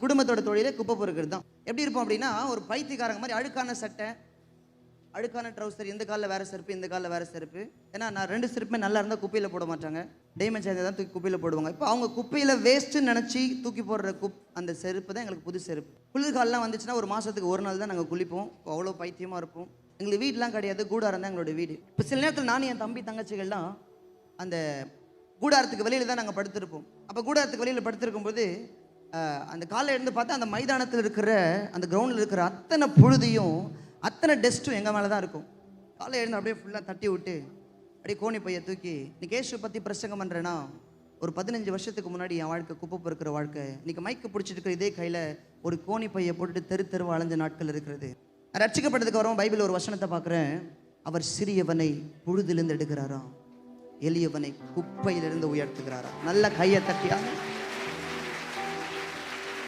குடும்பத்தோட தொழிலே குப்பை பொறுக்கிறது தான். எப்படி இருப்போம் அப்படின்னா, ஒரு பைத்தியக்காரங்க மாதிரி அழுக்கான சட்டை, அழுக்கான ட்ரௌசர், இந்த காலில் வேறு செருப்பு, இந்த காலில் வேறு செருப்பு. ஏன்னா நான் 2 செருப்புமே நல்லா இருந்தால் குப்பையில் போட மாட்டாங்க, டேமேஜ் ஆகியதை தான் தூக்கி குப்பையில் போடுவாங்க. இப்போ அவங்க குப்பையில் வேஸ்ட்டுன்னு நினச்சி தூக்கி போடுற அந்த செருப்பு தான் எங்களுக்கு புது செருப்பு. குளிர்காலெலாம் வந்துச்சுன்னா ஒரு மாதத்துக்கு ஒரு நாள் தான் நாங்கள் குளிப்போம். அவ்வளோ பைத்தியமாக இருப்போம். எங்களுக்கு வீடெலாம் கிடையாது, கூடாரம் தான் எங்களோட வீடு. இப்போ சில நேரத்தில் நானும் என் தம்பி தங்கச்சிகள்லாம் அந்த கூடாரத்துக்கு வெளியில் தான் நாங்கள் படுத்திருப்போம். அப்போ கூடாரத்துக்கு வெளியில் படுத்திருக்கும்போது அந்த காலையில் இருந்து பார்த்தா அந்த மைதானத்தில் இருக்கிற அந்த கிரவுண்டில் இருக்கிற அத்தனை புழுதியும் அத்தனை டெஸ்ட்டும் எங்கள் மேலே தான் இருக்கும். காலையில் இருந்து அப்படியே ஃபுல்லாக தட்டி விட்டு அப்படியே கோணி பையை தூக்கி, இன்னைக்கு இயேசு பற்றி பிரசங்கம் பண்ணுறேன்னா, ஒரு 15 வருஷத்துக்கு முன்னாடி என் வாழ்க்கை குப்பை பொறுக்கிற வாழ்க்கை. இன்றைக்கி மைக்கு பிடிச்சிட்டு இருக்கிற இதே கையில் ஒரு கோணி பையை போட்டுட்டு தெரு தெருவா அலைஞ்ச நாட்கள் இருக்கிறது. ரட்சிக்கப்பட்டதுக்கு வரும் பைபிள் ஒரு வசனத்தை பார்க்குறேன். அவர் சிறியவனை புழுதிலிருந்து எடுக்கிறாராம், எளியவனை குப்பையிலிருந்து உயர்த்துகிறாராம். நல்ல கையை தட்டியா